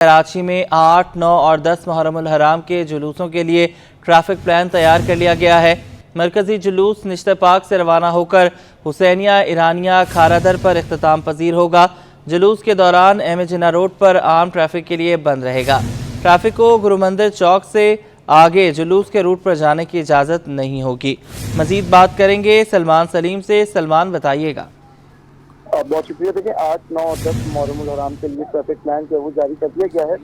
कराची में 8, 9 और 10 मुहर्रमुल हराम के जुलूसों के लिए ट्रैफिक प्लान तैयार कर लिया गया है। मरकजी जुलूस निश्ते पाक से रवाना होकर हुसैनिया ईरानिया खारादर पर इख्तिताम पजीर होगा। जुलूस के दौरान एम ए जिन्ना रोड पर आम ट्रैफिक के लिए बंद रहेगा। ट्रैफिक को गुरु मंदिर चौक से आगे जुलूस के रूट पर जाने की इजाज़त नहीं होगी। मजीद बात करेंगे सलमान सलीम से। सलमान, बताइएगा। बहुत शुक्रिया। देखिए, 8, 9 और 10 मुहर्रमुल हराम के लिए ट्रैफिक प्लान जो है वो जारी कर दिया गया है।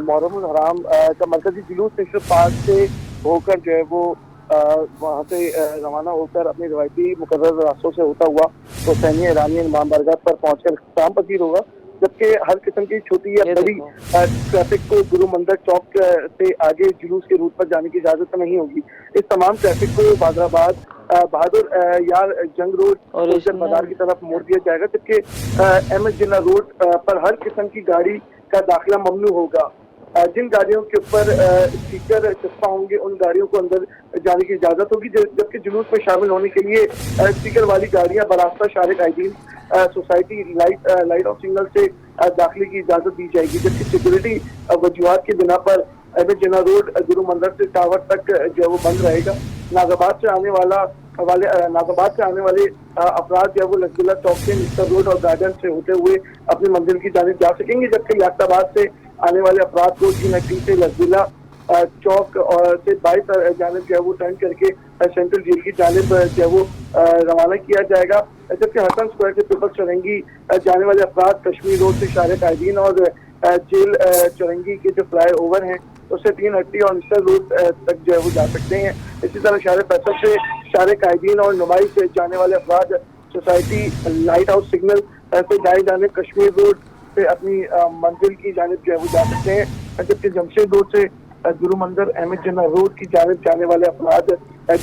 मुहर्रमुल हराम का मरकजी जुलूस नेशनल पार्क से होकर जो है वो वहाँ से रवाना होकर अपनी रवायती मुकर्रर रास्तों से होता हुआ हुसैनिया ईरानिया इमाम बारगाह पर पहुंचकर इख्तिताम पजीर होगा। जबकि हर किस्म की छोटी या बड़ी ट्रैफिक को गुरु मंदिर चौक से आगे जुलूस के रूट पर जाने की इजाजत नहीं होगी। इस तमाम ट्रैफिक को बादराबाद बहादुर यार जंग रोड और बाजार की तरफ मोड़ दिया जाएगा, जबकि एम एस जिन्ना रोड पर हर किस्म की गाड़ी का दाखिला ममनू होगा। जिन गाड़ियों के ऊपर स्टीकर चस्पा होंगे उन गाड़ियों को अंदर जाने की इजाजत होगी, जबकि जुलूस में शामिल होने के लिए स्टीकर वाली गाड़ियां बरास्ता शारे कायदीन सोसाइटी लाइट ऑफ सिग्नल से दाखिले की इजाजत दी जाएगी। जबकि सिक्योरिटी वजूहात की बिना पर एम एस जिन्ना रोड गुरु मंदिर से टावर तक जो है वो बंद रहेगा। नागाबाद से आने वाले अफराद जो है वो लखीला चौक से मिस्टर रोड और गार्डन से होते हुए अपनी मंजिल की जानिब जा सकेंगे, जबकि याकताबाद से आने वाले अफराद को G90 से लखीला चौक और से बाई जानिब जो है वो टर्न करके सेंट्रल जेल की जानिब जो है वो रवाना किया जाएगा। जबकि हसन स्क्वायर से पीपल्स चौरंगी जाने वाले अफराद कश्मीर रोड से शारे कायदीन और जेल चौरंगी के जो फ्लाई ओवर हैं उससे 380 और मिस्टर रोड तक जो है वो जा सकते हैं। इसी तरह शारे फैसल से शारे कायदीन और नुमाइश से जाने वाले अफराद सोसाइटी लाइट हाउस सिग्नल से दाएं जानिब कश्मीर रोड से अपनी मंजिल की जानिब जो है वो जा सकते हैं। जबकि जमशेद रोड से गुरु मंदिर एम एस जिन्ना रोड की जानिब जाने वाले अफराद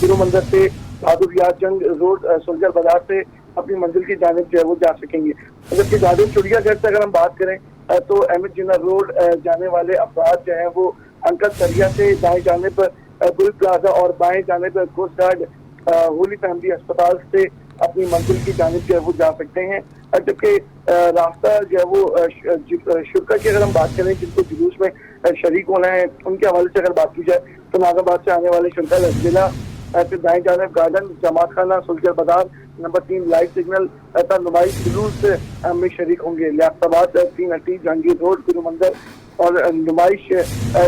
गुरु मंदिर से बहादुर यार जंग रोड सोल्जर बाजार से अपनी मंजिल की जानिब जो है वो जा सकेंगे। जबकि गार्डन चिड़ियाघर से अगर हम बात करें तो एम एस जिन्ना रोड जाने वाले अफराद जो है वो अंकल सरिया से दाएं जानिब गुल प्लाजा और बाएं जानिब कोस्ट गार्ड होली फैमिली अस्पताल से अपनी मंजिल की जानिब जो है वो जा सकते हैं। जबकि रास्ता जो है वो शुक्र की अगर हम बात करें जिनको जुलूस में शरीक होना है उनके हवाले से अगर बात की जाए तो नागाबाद से आने वाले शुक्र जिला फिर दाएं जानिब गार्डन जमात खाना सुल्जर बाजार नंबर 3 लाइट सिग्नल तथा नुमाइश जुलूस में शरीक होंगे। लियाकताबाद 380 जहांगीर रोड गुरु मंदिर और नुमाइश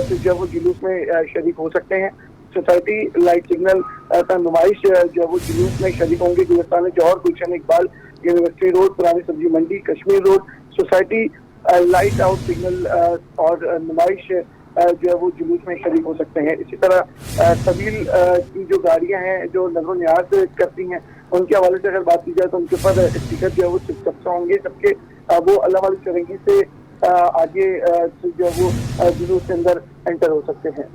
से जो वो जुलूस में शरीक हो सकते हैं। सोसाइटी लाइट सिग्नल तथा नुमाइश जो वो जुलूस में शरीक होंगे। Gulistan Jauhar Gulshan Iqbal university road Purani Sabzi Mandi Kashmir road society light house signal और नुमाइश जो है वो जुलूस में शरीक हो सकते हैं। इसी तरह तवील की जो गाड़ियां हैं जो नजर न्याज करती हैं उनके हवाले से अगर बात की जाए तो उनके ऊपर स्टिकर जो है वो चिपके होंगे, जबकि वो अल्लाह वाली चौरंगी से आगे जो है वो जुलूस के अंदर एंटर हो सकते हैं।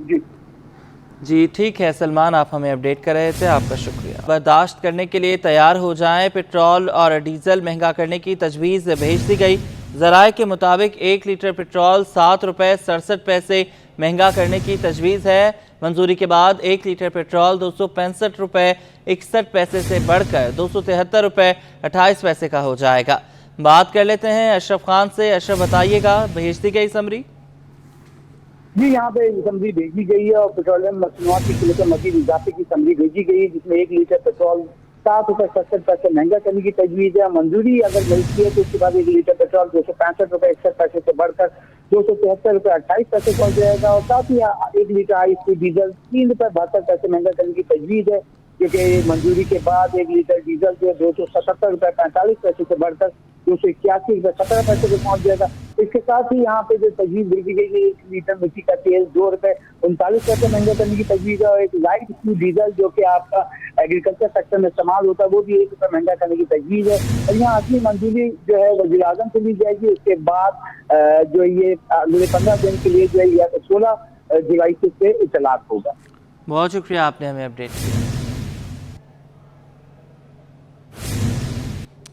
जी ठीक है सलमान, आप हमें अपडेट कर रहे थे, आपका शुक्रिया। बर्दाश्त करने के लिए तैयार हो जाएं। पेट्रोल और डीजल महंगा करने की तजवीज़ भेज दी गई। ज़राए के मुताबिक 1 लीटर पेट्रोल 7 रुपये 67 पैसे महंगा करने की तजवीज़ है। मंजूरी के बाद 1 लीटर पेट्रोल 265 रुपये 61 पैसे से बढ़कर 273 रुपये 28 पैसे का हो जाएगा। बात कर लेते हैं अशरफ खान से। अशरफ, बताइएगा, भेज दी गई समरी? जी, यहाँ पे समरी भेजी गई है और पेट्रोलियम मसनूआत की किल्लत मज़ीद इजाफे की समरी भेजी गई है, जिसमें 1 लीटर पेट्रोल 7 रुपये 67 पैसे महंगा करने की तजवीज़ है। मंजूरी अगर मिलती है तो उसके बाद 1 लीटर पेट्रोल 265 रुपये 61 पैसे से बढ़कर 273 रुपये 28 पैसे पहुंच जाएगा और साथ ही 1 लीटर हाई डीजल 3 रुपये 72 पैसे महंगा करने की तजवीज़ है, क्योंकि मंजूरी के बाद 1 लीटर डीजल जो है 277 रुपये 45 पैसे से बढ़कर 281 रुपये 17 पैसे पे पहुंच जाएगा। इसके साथ ही यहाँ पे जो तजवीज़ भेजी गई है 1 लीटर मिट्टी का तेल 2 रुपये 39 पैसे महंगा करने की तजवीज़ है और एक लाइट स्पीड डीजल जो कि आपका एग्रीकल्चर सेक्टर में इस्तेमाल होता है वो भी 1 रुपये महंगा करने की तजवीज़ है। और यहाँ असली मंजूरी जो है वज़ीर आज़म से ली जाएगी। उसके बाद जो ये अगले 15 दिन के लिए जो है 16 जुलाई से इतलाक होगा। बहुत शुक्रिया, आपने हमें अपडेट किया।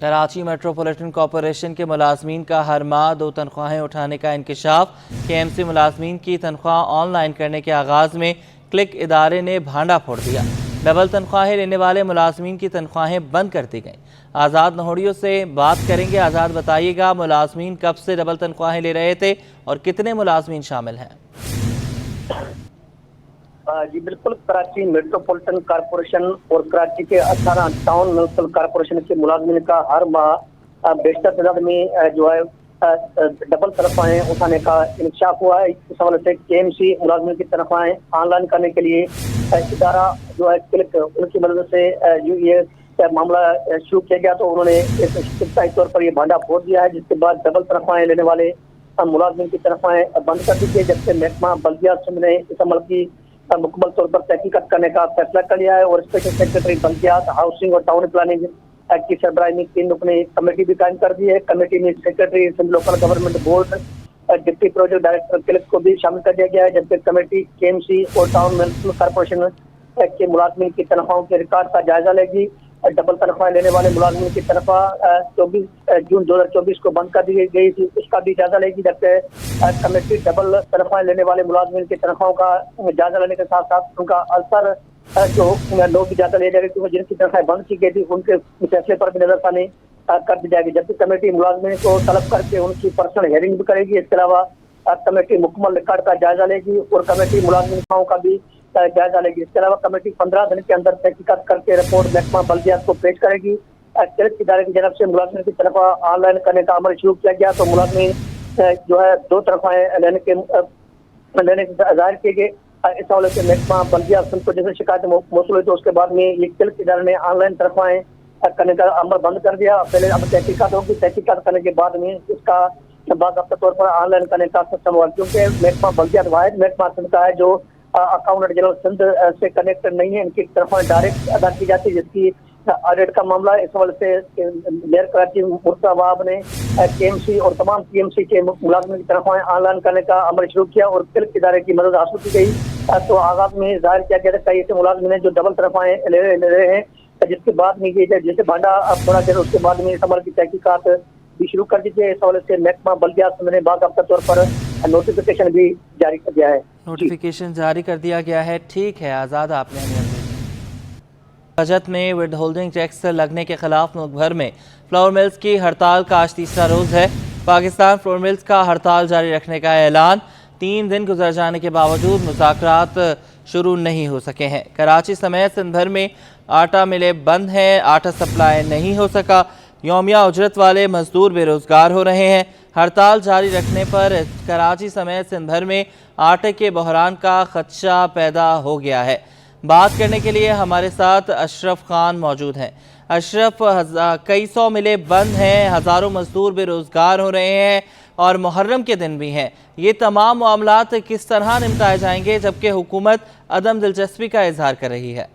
कराची मेट्रोपॉलिटन कॉरपोरेशन के मुलाजमीन का हर माह 2 तनख्वाहें उठाने का इंकशाफ। KMC मुलाजमीन की तनख्वाह ऑनलाइन करने के आगाज़ में क्लिक इदारे ने भांडा फोड़ दिया। डबल तनख्वाहें लेने वाले मुलाजमीन की तनख्वाहें बंद कर दी गईं। आज़ाद नहोड़ियों से बात करेंगे। आज़ाद, बताइएगा, मुलाजमीन कब से डबल तनख्वाहें ले रहे थे और कितने मुलाजमीन शामिल हैं? जी बिल्कुल, कराची मेट्रोपॉलिटन कॉरपोरेशन और कराची के 18 टाउन म्यूनसिपल कॉरपोरेशन के मुलाजमीन का हर माह बेशतर तादाद में जो है डबल तनख्वाहें उठाने का इंकशाफ हुआ है। इस हवाले से KMC मुलाजमीन की तनख्वाहें ऑनलाइन करने के लिए इदारा जो है क्लिक, उनकी मदद से ये मामला शुरू किया गया, तो उन्होंने एक शिकायत तौर पर ये भांडा फोड़ दिया है, जिसके बाद डबल तनख्वाहें लेने वाले मुलाजमीन की तनख्वाहें बंद कर दी गई, जबकि महकमा बल्दियात सिंध ने इस अमल की मुकम्मल तौर पर तहकीकात करने का फैसला कर लिया है और स्पेशल सेक्रेटरी बल्दियात, हाउसिंग और टाउन प्लानिंग की सरबराही में 3 रुकनी कमेटी भी कायम कर दी है। कमेटी में secretary Sindh local government board, deputy project director क्लिक को भी शामिल कर दिया गया है, जबकि कमेटी KMC और टाउन म्यूनसिपल कॉरपोरेशन के मुलाजमीन की तनख्वाहों के रिकॉर्ड का जायजा लेगी। डबल तनख्वाह लेने वाले मुलाजमीन की तनख्वाह 24 जून 2024 को बंद कर दी गई थी, उसका भी जायजा लेगी, जबकि कमेटी डबल तनख्वाह लेने वाले मुलाजमीन की तनख्वाहों का जायजा लेने के साथ साथ उनका असर जो लोग भी जायजा ले जाएगा, क्योंकि जिनकी तनख्वाह बंद की गई थी उनके फैसले पर भी नजरसानी कर दी जाएगी। जबकि कमेटी मुलाजमीन को तलब करके उनकी पर्सनल हियरिंग भी करेगी। इसके अलावा कमेटी मुकम्मल रिकॉर्ड का जायजा लेगी और कमेटी मुलाजमीन का भी जायजा लेगी। इसके अलावा कमेटी 15 दिन के अंदर तहकीकात करके रिपोर्ट महकमा बल्दियात को पेश करेगी। क्लिक इदारे की तरफ से मुलाजमीन की तनख्वाह ऑनलाइन करने का अमल शुरू किया गया, तो मुलाजमीन जो है 2 तनख्वाहें लेने के जाहिर किए गए। इस हवाले से महकमा बल्दियात सिंध को जैसे शिकायत मौसूल हुई, तो उसके बाद में ये क्लिक इदारे ने ऑनलाइन तनख्वाहें करने का अमल बंद कर दिया। पहले अब तहकीकात होगी, तहकीकात करने के बाद में इसका बाकायदा तौर पर ऑनलाइन करने का सिस्टम हुआ, क्योंकि महकमा बल्दियात वाहिद महकमा सिंध का है जो अकाउंटेंट जनरल सिंध से कनेक्टेड नहीं है। इनकी तनख्वाह डायरेक्ट अदा की जाती है, जिसकी ऑडिट का मामला है। इस हवाले से मेयर कराची मुर्तज़ा वहाब ने KMC और तमाम PMC के मुलाजमीन की तनख्वाहें ऑनलाइन करने का अमल शुरू किया और क्लिक इदारे की मदद हासिल की गई। तो आगाज में जाहिर किया गया था कई ऐसे मुलाजमीन हैं जो डबल तनख्वाहें ले रहे हैं, जिसके बाद में जैसे भांडा थोड़ा देर उसके बाद में इस अमल की तहकीकात भी शुरू कर दीजिए। इस हवाले से महकमा बल्दियात सिंध ने बाकायदा तौर पर नोटिफिकेशन भी जारी कर दिया है। नोटिफिकेशन जारी कर दिया गया है। ठीक है आज़ाद, आपने हमें बजट में विद होल्डिंग टैक्स लगने के खिलाफ मुल्क भर में फ्लावर मिल्स की हड़ताल का आज तीसरा रोज़ है। पाकिस्तान फ्लावर मिल्स का हड़ताल जारी रखने का ऐलान 3 दिन गुजर जाने के बावजूद मुज़ाकरात शुरू नहीं हो सके हैं। कराची समेत सिंध भर में आटा मिलें बंद हैं, आटा सप्लाई नहीं हो सका। यौमिया उजरत वाले मजदूर बेरोजगार हो रहे हैं। हड़ताल जारी रखने पर कराची समेत सिंध भर में आटे के बहरान का खदशा पैदा हो गया है। बात करने के लिए हमारे साथ अशरफ खान मौजूद हैं। अशरफ, कई सौ मिलें बंद हैं, हज़ारों मजदूर बेरोजगार हो रहे हैं और मुहर्रम के दिन भी हैं। ये तमाम मामलात किस तरह निपटाए जाएंगे, जबकि हुकूमत अदम दिलचस्पी का इजहार कर रही है?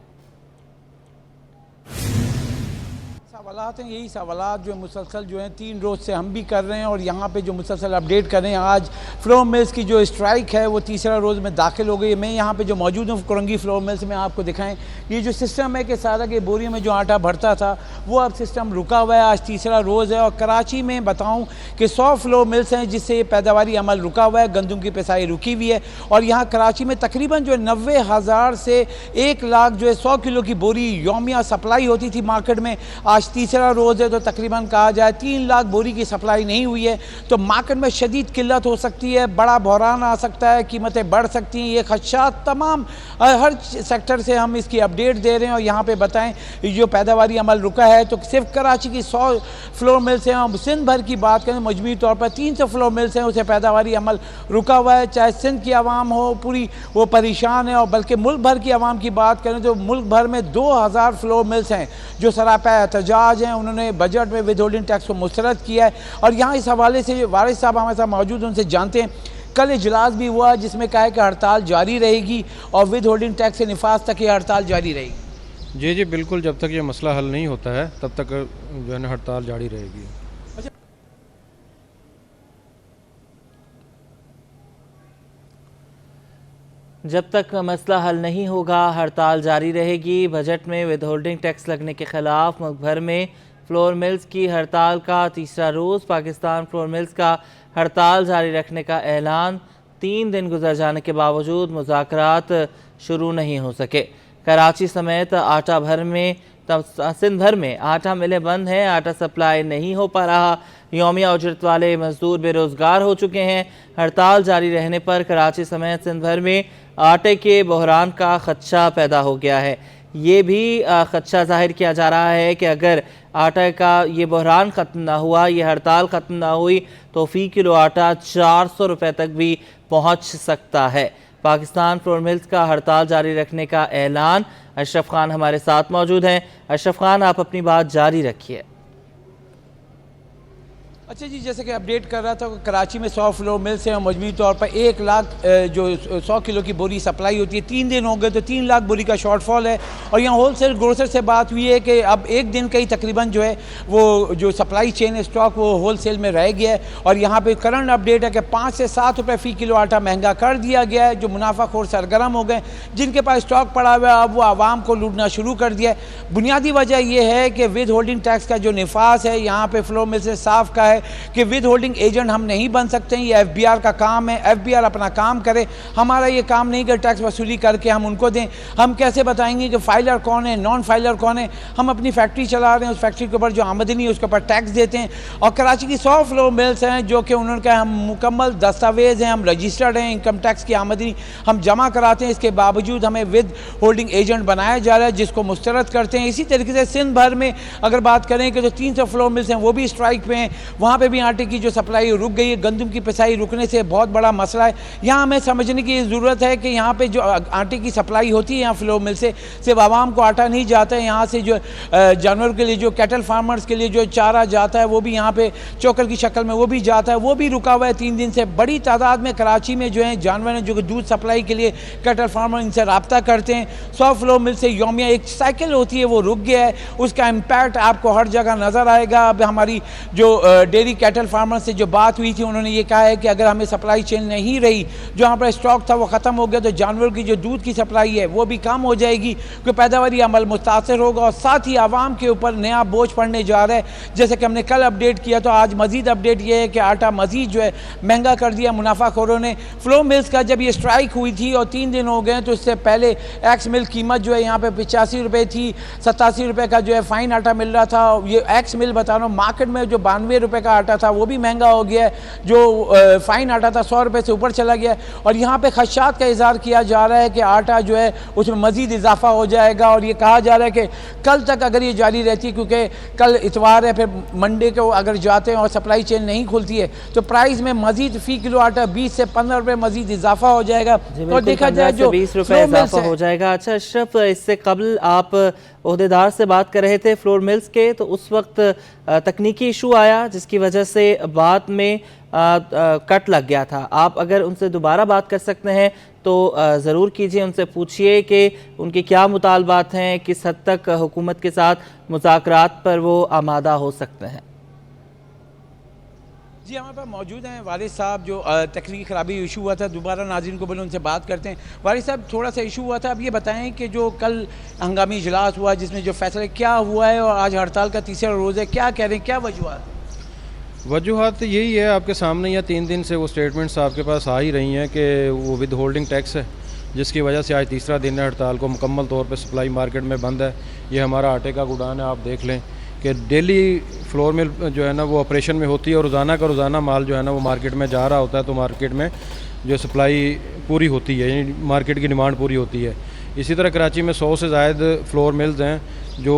सवालात हैं, यही सवालात जो मुसलसल जो हैं 3 रोज़ से हम भी कर रहे हैं और यहाँ पे जो मुसलसल अपडेट कर रहे हैं। आज फ्लोर मिल्स की जो स्ट्राइक है वो तीसरा रोज़ में दाखिल हो गई है। मैं यहाँ पे जो मौजूद हूँ कुरंगी फ्लोर मिल्स में, आपको दिखाएं ये जो सिस्टम है कि सारा के बोरियों में जो आटा भरता था वो अब सिस्टम रुका हुआ है। आज तीसरा रोज़ है और कराची में बताऊँ कि 100 फ्लोर मिल्स हैं जिससे ये पैदावारी अमल रुका हुआ है, गंदम की पिसाई रुकी हुई है। और यहाँ कराची में तकरीबन जो है 90,000 से 1 लाख जो है 100 किलो की बोरी यौमिया सप्लाई होती थी मार्केट में। आज तीसरा रोज़ है तो तकरीबन कहा जाए 3 लाख बोरी की सप्लाई नहीं हुई है, तो मार्केट में शदीद किल्लत हो सकती है, बड़ा बहरान आ सकता है, कीमतें बढ़ सकती हैं। ये खदशात तमाम हर सेक्टर से हम इसकी अपडेट दे रहे हैं। और यहाँ पे बताएं जो पैदावारी अमल रुका है तो सिर्फ कराची की 100 फ्लोर मिल्स हैं। हम सिंध भर की बात करें मजमूई तौर पर 300 फ्लोर मिल्स हैं, उसे पैदावारी अमल रुका हुआ है। चाहे सिंध की आवाम हो पूरी वो परेशान है, और बल्कि मुल्क भर की आवाम की बात करें तो मुल्क भर में 2000 फ्लोर मिल्स हैं जो सरापा एहतजाज हैं। उन्होंने बजट में विद होल्डिंग टैक्स को मुस्तरद किया है। और यहाँ इस हवाले से वारिस साहब हमारे साथ मौजूद हैं, उनसे जानते हैं। कल इजलास भी हुआ जिसमें कहा है कि हड़ताल जारी रहेगी और विद होल्डिंग टैक्स से निफाज तक ये हड़ताल जारी रहेगी। जी जी बिल्कुल, जब तक ये मसला हल नहीं होता है तब तक जो है ना हड़ताल जारी रहेगी। जब तक मसला हल नहीं होगा हड़ताल जारी रहेगी। बजट में विद होल्डिंग टैक्स लगने के खिलाफ मुल्क भर में फ्लोर मिल्स की हड़ताल का तीसरा रोज़। पाकिस्तान फ्लोर मिल्स का हड़ताल जारी रखने का ऐलान 3 दिन गुजर जाने के बावजूद मुज़ाकरात शुरू नहीं हो सके। कराची समेत आटा भर में तब सिंध भर में आटा मिलें बंद हैं, आटा सप्लाई नहीं हो पा रहा। यौमिया उजरत वाले मजदूर बेरोजगार हो चुके हैं। हड़ताल जारी रहने पर कराची समेत सिंध भर में आटे के बहरान का खदशा पैदा हो गया है। ये भी खदशा जाहिर किया जा रहा है कि अगर आटा का ये बहरान ख़त्म ना हुआ, ये हड़ताल ख़त्म ना हुई तो फ़ी किलो आटा 400 रुपये तक भी पहुँच सकता है। पाकिस्तान फ्लोर मिल्स का हड़ताल जारी रखने का ऐलान। अशरफ खान हमारे साथ मौजूद हैं। अशरफ खान, आप अपनी बात जारी रखिए। अच्छा जी, जैसे कि अपडेट कर रहा था कराची में 100 फ्लोर मिल्स हैं और मजमूई तौर पर 1 लाख जो 100 किलो की बोरी सप्लाई होती है, 3 दिन हो गए तो 3 लाख बोरी का शॉर्टफॉल है। और यहाँ होलसेल ग्रोसर से बात हुई है कि अब एक दिन का ही तकरीबन जो है वो जो सप्लाई चेन स्टॉक वो होलसेल में रह गया है। और यहाँ पे करंट अपडेट है कि 5 से 7 रुपये फ़ी किलो आटा महंगा कर दिया गया है। जो मुनाफाखोर सरगर्म हो गए, जिनके पास स्टॉक पड़ा हुआ है, अब वो आवाम को लूटना शुरू कर दिया है। बुनियादी वजह यह है कि विद होल्डिंग टैक्स का जो निफास है यहाँ पे फ्लोर मिल से साफ का है कि विद होल्डिंग एजेंट हम नहीं बन सकते हैं। ये एफबीआर का काम है, एफबीआर अपना काम करे। हमारा ये काम नहीं कि टैक्स वसूली करके हम उनको दें। हम कैसे बताएंगे कि फाइलर कौन है, नॉन फाइलर कौन है? हम अपनी फैक्ट्री चला रहे हैं, उस फैक्ट्री के ऊपर जो आमदनी है उसके ऊपर टैक्स देते हैं। और कराची की 100 फ्लोर मिल्स हैं जो कि उन्होंने कहा हम मुकम्मल दस्तावेज़ हैं, हम रजिस्टर्ड हैं, इनकम टैक्स की आमदनी हम जमा कराते हैं। इसके बावजूद हमें विद होल्डिंग एजेंट बनाया जा रहा है जिसको मुस्तरद करते हैं। इसी तरीके से सिंध भर में अगर बात करें कि जो 300 फ्लोर मिल्स हैं वो भी स्ट्राइक पे हैं। वहाँ पर भी आटे की जो सप्लाई रुक गई है। गंदम की पिसाई रुकने से बहुत बड़ा मसला है। यहाँ हमें समझने की ज़रूरत है कि यहाँ पे जो आटे की सप्लाई होती है यहाँ फ्लोर मिल से सिर्फ आवाम को आटा नहीं जाता है। यहाँ से जो जानवरों के लिए जो कैटल फार्मर्स के लिए जो चारा जाता है वो भी यहाँ पे चोकर की शक्ल में वो भी जाता है, वो भी रुका हुआ है 3 दिन से। बड़ी तादाद में कराची में जो है जानवर हैं जो दूध सप्लाई के लिए कैटल फार्मर इनसे रब्ता करते हैं। 100 फ्लोर मिल से यौमिया एक साइकिल होती है वो रुक गया है। उसका इम्पैक्ट आपको हर जगह नज़र आएगा। अब हमारी जो डेयरी कैटल फार्मर से जो बात हुई थी उन्होंने ये कहा है कि अगर हमें सप्लाई चेन नहीं रही, जो यहाँ पर स्टॉक था वो ख़त्म हो गया, तो जानवरों की जो दूध की सप्लाई है वो भी कम हो जाएगी, क्योंकि पैदावारी अमल मुतासर होगा और साथ ही आवाम के ऊपर नया बोझ पड़ने जा रहा है। जैसे कि हमने कल अपडेट किया तो आज मजीद अपडेट ये है कि आटा मजीद जो है महंगा कर दिया मुनाफाखोरों ने। फ्लोर मिल्स का जब ये स्ट्राइक हुई थी और 3 दिन हो गए तो इससे पहले एक्स मिल कीमत जो है यहाँ पे 85 रुपये थी, 87 रुपये का जो है फाइन आटा मिल रहा था। ये एक्स मिल बता रहा हूँ, मार्केट में जो 92 रुपये का आटा था वो भी महंगा हो गया है। जो फाइन आटा था 100 रुपये से ऊपर चला गया। और यहाँ पे खदशात का इजहार किया जा रहा है कि आटा जो है उसमें मजीद इजाफा हो जाएगा। और ये कहा जा रहा है कि कल तक अगर ये जारी रहती है, क्योंकि कल इतवार है, फिर मंडे को अगर जाते हैं और सप्लाई चेन नहीं खुलती है तो प्राइस में मजीद फ़ी किलो आटा 20 से 15 रुपये मजीद इजाफा हो जाएगा। तो देखा जाए जो 20 रुपये इजाफा हो जाएगा। अच्छा अशरफ, इससे कबल आप ओहदेदार से बात कर रहे थे फ्लोर मिल्स के, तो उस वक्त तकनीकी इशू आया जिसकी वजह से बात में कट लग गया था। आप अगर उनसे दोबारा बात कर सकते हैं तो ज़रूर कीजिए, उनसे पूछिए कि उनके क्या मुतालबात हैं, किस हद तक हुकूमत के साथ मुज़ाकरात पर वो आमादा हो सकते हैं। जी हमारे पास मौजूद हैं वारिस साहब, जो तकनीकी खराबी इशू हुआ था, दोबारा नाज़रीन को बोले उनसे बात करते हैं। वारिस साहब, थोड़ा सा इशू हुआ था, अब ये बताएं कि जो कल हंगामी इजलास हुआ जिसमें जो फैसला क्या हुआ है और आज हड़ताल का तीसरा रोज़ है, क्या कह रहे हैं, क्या वजूहात यही है आपके सामने। या 3 दिन से वो स्टेटमेंट्स आपके पास आ ही रही हैं कि वो विद होल्डिंग टैक्स है, जिसकी वजह से आज तीसरा दिन है हड़ताल को। मुकम्मल तौर पे सप्लाई मार्केट में बंद है। ये हमारा आटे का गुडान है, आप देख लें कि डेली फ्लोर मिल जो है ना वो ऑपरेशन में होती है और रोज़ाना का रोज़ाना माल जो है ना वो मार्केट में जा रहा होता है, तो मार्केट में जो सप्लाई पूरी होती है, यानी मार्केट की डिमांड पूरी होती है। इसी तरह कराची में 100 से ज़ायद फ्लोर मिल्स हैं जो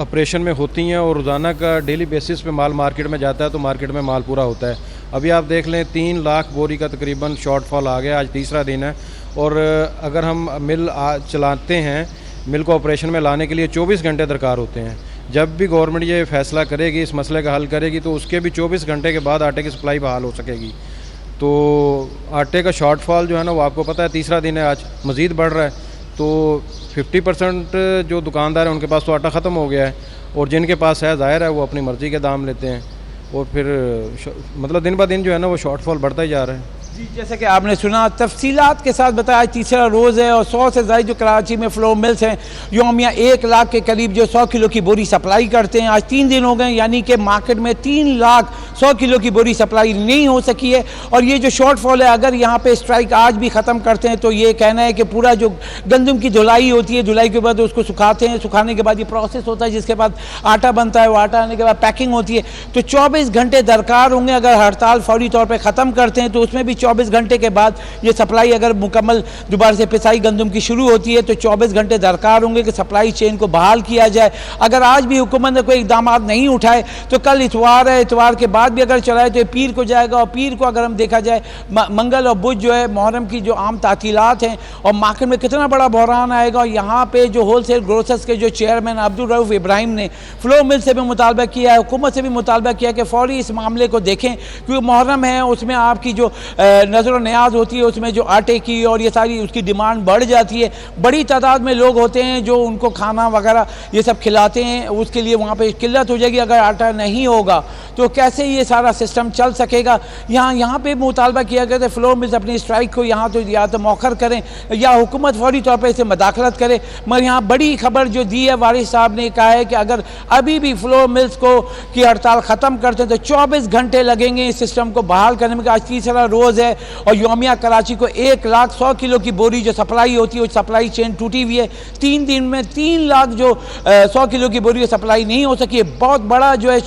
ऑपरेशन में होती हैं और रोज़ाना का डेली बेसिस पे माल मार्केट में जाता है, तो मार्केट में माल पूरा होता है। अभी आप देख लें 3 लाख बोरी का तकरीबन शॉर्टफॉल आ गया, आज तीसरा दिन है। और अगर हम मिल चलाते हैं, मिल को ऑपरेशन में लाने के लिए 24 घंटे दरकार होते हैं। जब भी गवर्नमेंट ये फैसला करेगी, इस मसले का हल करेगी, तो उसके भी 24 घंटे के बाद आटे की सप्लाई बहाल हो सकेगी। तो आटे का शॉर्टफॉल जो है ना वो आपको पता है तीसरा दिन है, आज मज़ीद बढ़ रहा है। तो 50% जो दुकानदार हैं उनके पास तो आटा ख़त्म हो गया है, और जिनके पास है ज़ाहिर है वो अपनी मर्ज़ी के दाम लेते हैं, और फिर मतलब दिन ब दिन जो है ना वो शॉर्टफॉल बढ़ता ही जा रहा है। जी, जैसे कि आपने सुना, तफसीलात के साथ बताया, तीसरा रोज़ है और 100 से ज़ायद जो कराची में फ्लोर मिल्स हैं योमिया 1 लाख के करीब जो 100 किलो की बोरी सप्लाई करते हैं। आज 3 दिन हो गए, यानी कि मार्केट में 3 लाख 100 किलो की बोरी सप्लाई नहीं हो सकी है। और ये जो शॉर्टफॉल है, अगर यहाँ पे स्ट्राइक आज भी ख़त्म करते हैं तो ये कहना है कि पूरा जो गंदम की धुलाई होती है, धुलाई के बाद उसको सुखाते हैं, सुखाने के बाद ये प्रोसेस होता है, जिसके बाद आटा बनता है, वो आटा आने के बाद पैकिंग होती है। तो 24 घंटे दरकार होंगे। अगर हड़ताल फौरी तौर पर ख़त्म करते हैं तो उसमें भी 24 घंटे के बाद ये सप्लाई अगर मुकम्मल दोबारा से पिसाई गंदम की शुरू होती है तो 24 घंटे दरकार होंगे कि सप्लाई चेन को बहाल किया जाए। अगर आज भी हुकूमत ने कोई इकदाम नहीं उठाए तो कल इतवार है, इतवार के बाद भी अगर चलाए तो पीर को जाएगा। और पीर को अगर हम देखा जाए, मंगल और बुध जो है मुहर्रम की जो आम तातीलात हैं, और मार्केट में कितना बड़ा बहरान आएगा। और यहाँ पे जो होलसेल ग्रोसर्स के जो चेयरमैन अब्दुल रऊफ इब्राहिम ने फ्लोर मिल से भी मुतालबा किया है, हुकूमत से भी मुतालबा किया कि फौरी इस मामले को देखें, क्योंकि मुहर्रम है, उसमें आपकी जो नज़र न्याज होती है, उसमें जो आटे की और ये सारी उसकी डिमांड बढ़ जाती है। बड़ी तादाद में लोग होते हैं जो उनको खाना वगैरह ये सब खिलाते हैं, उसके लिए वहाँ पे किल्लत हो जाएगी। अगर आटा नहीं होगा तो कैसे ये सारा सिस्टम चल सकेगा। यहाँ पे मुतालबा किया गया था फ्लोर मिल्स अपनी स्ट्राइक को यहाँ तो या तो मौखर करें या हुकूमत फौरी तौर पर इसे मदाखलत करे। मगर यहाँ बड़ी खबर जो दी है, वारिस साहब ने कहा है कि अगर अभी भी फ्लोर मिल्स को की हड़ताल ख़त्म करते हैं तो 24 घंटे लगेंगे इस सिस्टम को बहाल करने में। आज तीसरा रोज़ है और योमिया कराची को 1 लाख 100 किलो की बोरी जो सप्लाई होती है, वो सप्लाई चेन टूटी हुई है। 3 दिन में 3 लाख जो 100 किलो की बोरी सप्लाई नहीं हो सकी है। बहुत बड़ा जो है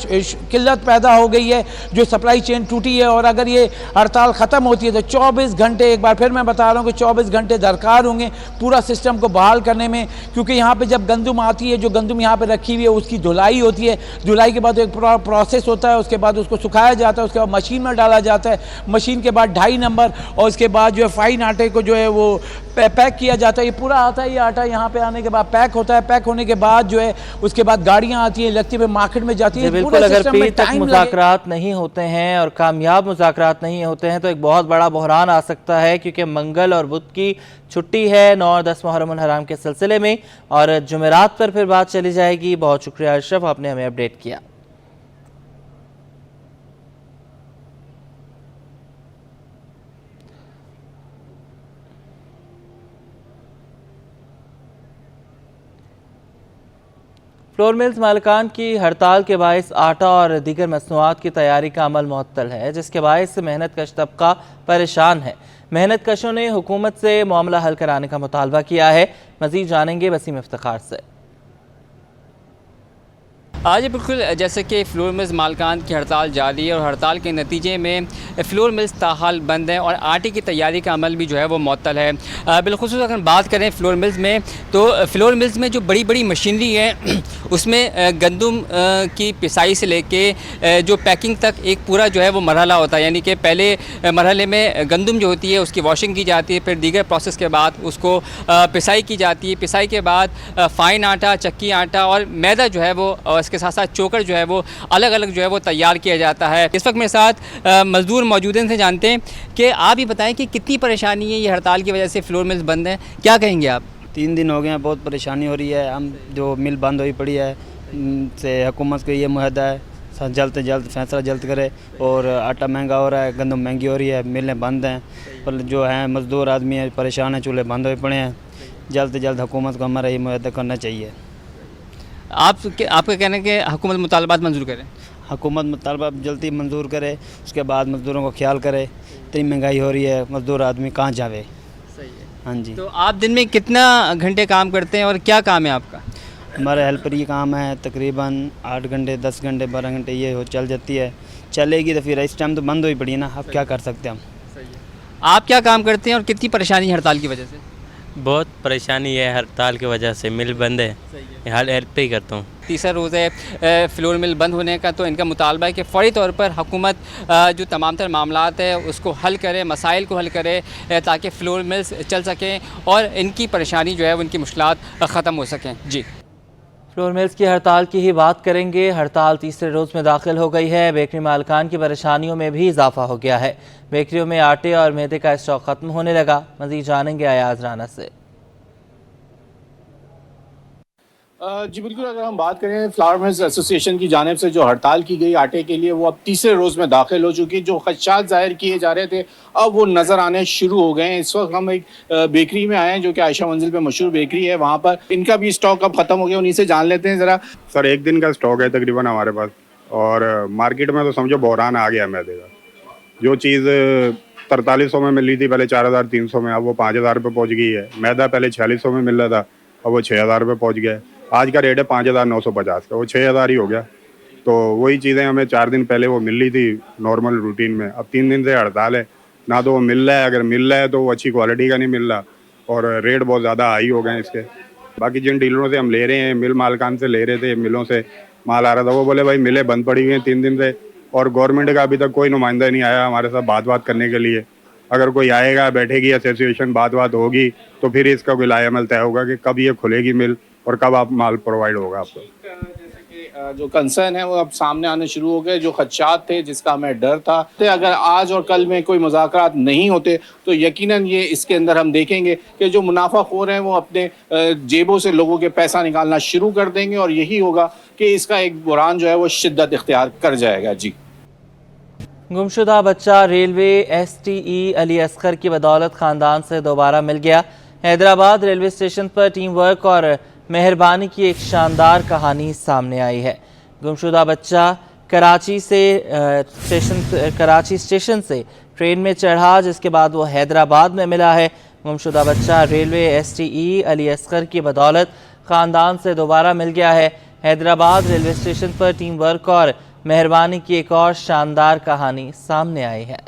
किल्लत पैदा हो गई है, जो सप्लाई चेन टूटी है। और अगर ये हड़ताल ख़त्म होती है तो 24 घंटे, एक बार फिर मैं बता रहा हूँ कि 24 घंटे दरकार होंगे पूरा सिस्टम को बहाल करने में। क्योंकि यहाँ पर जब गंदम आती है, जो गंदम यहाँ पर रखी हुई है, उसकी धुलाई होती है। धुलाई के बाद एक प्रोसेस होता है, उसके बाद उसको सुखाया जाता है, उसके बाद मशीन में डाला जाता है, मशीन के बाद 2.5 नंबर, और उसके बाद जो है फाइन आटे को जो है वो पैक किया जाता है। ये पूरा आता है, ये आटा यहाँ पे आने के बाद पैक होता है। पैक होने के बाद जो है उसके बाद गाड़ियाँ आती हैं, लगती है मार्केट में जाती है। बिल्कुल, अगर पीर तक मुज़ाकरात नहीं होते हैं और कामयाब मुज़ाकरात नहीं होते हैं तो एक बहुत बड़ा बहरान आ सकता है, क्योंकि मंगल और बुध की छुट्टी है 9 और 10 मुहर्रम हराम के सिलसिले में, और जुमेरात पर फिर बात चली जाएगी। बहुत शुक्रिया अशरफ, आपने हमें अपडेट किया। फ्लोर मिल्स मालिकान की हड़ताल के बायस आटा और दीगर मसनूआत की तैयारी का अमल मुअत्तल है, जिसके बायस मेहनत कश तबका परेशान है। मेहनत कशों ने हुकूमत से मामला हल कराने का मुतालबा किया है। मज़ीद जानेंगे वसीम इफ्तिखार से। आज बिल्कुल जैसे कि फ्लोर मिल्स मालिकान की हड़ताल जारी है और हड़ताल के नतीजे में फ्लोर मिल्स ताहाल बंद हैं और आटे की तैयारी का अमल भी जो है वो मुअत्तल है। बिलखुसूस अगर बात करें फ्लोर मिल्स में, तो फ्लोर मिल्स में जो बड़ी बड़ी मशीनरी है उसमें गंदम की पिसाई से लेके जो पैकिंग तक एक पूरा जो है वो मरहला होता है। यानी कि पहले मरहले में गंदम जो होती है उसकी वॉशिंग की जाती है, फिर दीगर प्रोसेस के बाद उसको पिसाई की जाती है। पिसाई के बाद फ़ाइन आटा, चक्की आटा और मैदा जो है वो के साथ साथ चोकर जो है वो अलग अलग जो है वो तैयार किया जाता है। इस वक्त मेरे साथ मजदूर मौजूद हैं, जानते हैं कि आप ही बताएं कि कितनी परेशानी है ये हड़ताल की वजह से फ्लोर मिल्स बंद हैं, क्या कहेंगे आप? 3 दिन हो गए हैं, बहुत परेशानी हो रही है। हम जो मिल बंद हुई पड़ी है से हुकूमत को ये मुहदा है जल्द से जल्द फैसला जल्द करे। और आटा महंगा हो रहा है, गंदम महंगी हो रही है, मिलें बंद हैं, पर जो हैं मज़दूर आदमी है परेशान हैं, चूल्हे बंद हुए पड़े हैं। जल्द से जल्द हुकूमत को हमारा ये मुहदा करना चाहिए। आपका कहना है कि हुकूमत मुतालबात मंजूर करें? हुकूमत मुतालबा जल्दी मंजूर करे, उसके बाद मज़दूरों को ख्याल करे। इतनी महंगाई हो रही है, मज़दूर आदमी कहाँ जावे। सही है। हाँ जी। तो आप दिन में कितना घंटे काम करते हैं और क्या काम है आपका? हमारा हेल्पर ये काम है, तकरीबन 8 घंटे 10 घंटे 12 घंटे ये हो चल जाती है। चलेगी तो फिर इस टाइम तो बंद हुई पड़ी है ना, अब क्या कर सकते हैं हम। सही है। आप क्या काम करते हैं और कितनी परेशानी है हड़ताल की वजह से? बहुत परेशानी है हड़ताल की वजह से, मिल बंद है, हाल हेल्प ही करता हूँ। तीसरा रोज़ है फ्लोर मिल बंद होने का, तो इनका मुतालबा है कि फ़ौरी तौर पर हुकूमत जो तमाम तर मामलात है उसको हल करे, मसाइल को हल करे, ताकि फ्लोर मिल्स चल सकें और इनकी परेशानी जो है उनकी मुश्किलात ख़त्म हो सकें। जी, फ्लोर मिल्स की हड़ताल की ही बात करेंगे। हड़ताल तीसरे रोज़ में दाखिल हो गई है। बेकरी मालिकान की परेशानियों में भी इजाफा हो गया है। बेकरियों में आटे और मैदे का स्टॉक ख़त्म होने लगा। मज़ीद जानेंगे अयाज राना से। जी बिल्कुल, अगर हम बात करें फ्लावर मिल्स एसोसिएशन की जानिब से जो हड़ताल की गई आटे के लिए, वो अब तीसरे रोज़ में दाखिल हो चुकी। जो खदशात ज़ाहिर किए जा रहे थे अब वो नज़र आने शुरू हो गए हैं। इस वक्त हम एक बेकरी में आए हैं जो कि आयशा मंजिल पे मशहूर बेकरी है। वहाँ पर इनका भी स्टॉक अब ख़त्म हो गया, उन्हीं से जान लेते हैं ज़रा। सर 1 दिन का स्टॉक है तकरीबन हमारे पास, और मार्केट में तो समझो बहरान आ गया मैदे का। जो चीज़ 4300 में मिल रही थी पहले 4300 में, अब वो 5000 रुपये पहुँच गई है। मैदा पहले 4600 में मिल रहा था, अब वो 6000 रुपये पहुँच गया है। आज का रेट है 5950 का, वो 6000 ही हो गया। तो वही चीज़ें हमें 4 दिन पहले वो मिल रही थी नॉर्मल रूटीन में, अब 3 दिन से हड़ताल है। ना तो वो मिल रहा है, अगर मिल रहा है तो वो अच्छी क्वालिटी का नहीं मिल रहा, और रेट बहुत ज़्यादा हाई हो गए हैं इसके। बाकी जिन डीलरों से हम ले रहे हैं, मिल मालकान से ले रहे थे, मिलों से माल आ रहा था, वो बोले भाई मिलें बंद पड़ी हुई हैं 3 दिन से, और गवर्नमेंट का अभी तक कोई नुमाइंदा नहीं आया हमारे साथ बात करने के लिए। अगर कोई आएगा, बैठेगी एसोसिएशन, बात होगी तो फिर इसका कोई लाएमल तय होगा कि कब ये खुलेगी मिल और कब आप माल प्रोवाइड होगा आपको। जैसे कि जो कंसर्न है वो अब सामने आने शुरू हो गए, जो खदशात थे जिसका हमें डर था। तो अगर आज और कल में कोई मुज़ाकरात नहीं होते तो यकीनन ये इसके अंदर हम देखेंगे कि जो मुनाफाखोर हैं वो अपने जेबों से लोगों के पैसा निकालना शुरू कर देंगे, और यही होगा कि इसका एक बुरान जो है वो शिद्दत इख्तियार कर जाएगा। जी। गुमशुदा बच्चा रेलवे STE अली असगर की बदौलत ख़ानदान से दोबारा मिल गया। हैदराबाद रेलवे स्टेशन पर टीम वर्क और मेहरबानी की एक शानदार कहानी सामने आई है। गुमशुदा बच्चा कराची स्टेशन से ट्रेन में चढ़ा, जिसके बाद वो हैदराबाद में मिला है। गुमशुदा बच्चा रेलवे STE अली असगर की बदौलत ख़ानदान से दोबारा मिल गया है। हैदराबाद रेलवे स्टेशन पर टीम वर्क और मेहरबानी की एक और शानदार कहानी सामने आई है।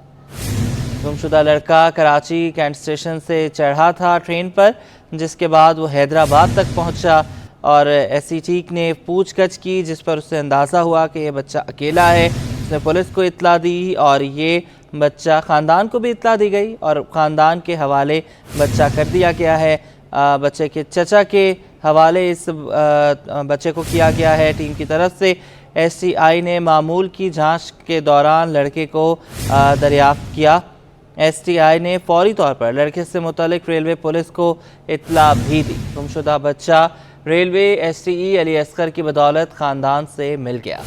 गुमशुदा लड़का कराची कैंट स्टेशन से चढ़ा था ट्रेन पर, जिसके बाद वो हैदराबाद तक पहुंचा और SETIC ने पूछगछ की, जिस पर उससे अंदाज़ा हुआ कि ये बच्चा अकेला है। उसने पुलिस को इत्तला दी और ये बच्चा ख़ानदान को भी इत्तला दी गई और ख़ानदान के हवाले बच्चा कर दिया गया है। बच्चे के चचा के हवाले इस बच्चे को किया गया है टीम की तरफ से। STI ने मामूल की जांच के दौरान लड़के को दरियाफ्त किया। STI ने फौरी तौर पर लड़के से मुतालिक रेलवे पुलिस को इत्तला भी दी। गुमशुदा बच्चा रेलवे STE अली असगर की बदौलत ख़ानदान से मिल गया।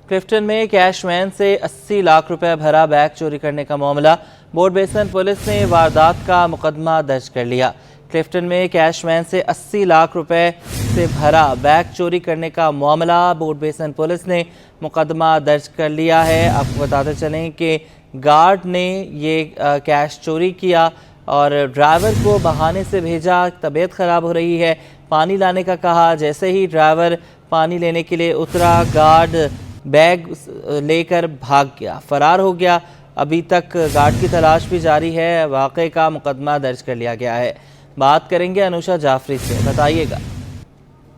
क्लिफ्टन में कैश वैन से 80 लाख रुपए भरा बैग चोरी करने का मामला। बोर्ड बेसन पुलिस ने वारदात का मुकदमा दर्ज कर लिया। क्लिफ्टन में कैश वैन से 80 लाख रुपए से भरा बैग चोरी करने का मामला बोर्ड बेसन पुलिस ने मुकदमा दर्ज कर लिया है। आपको बताते चलें कि गार्ड ने ये कैश चोरी किया और ड्राइवर को बहाने से भेजा। तबीयत ख़राब हो रही है, पानी लाने का कहा। जैसे ही ड्राइवर पानी लेने के लिए उतरा, गार्ड बैग लेकर भाग गया, फरार हो गया। अभी तक गार्ड की तलाश भी जारी है। वाक़े का मुकदमा दर्ज कर लिया गया है। बात करेंगे अनुषा जाफरी से, बताइएगा।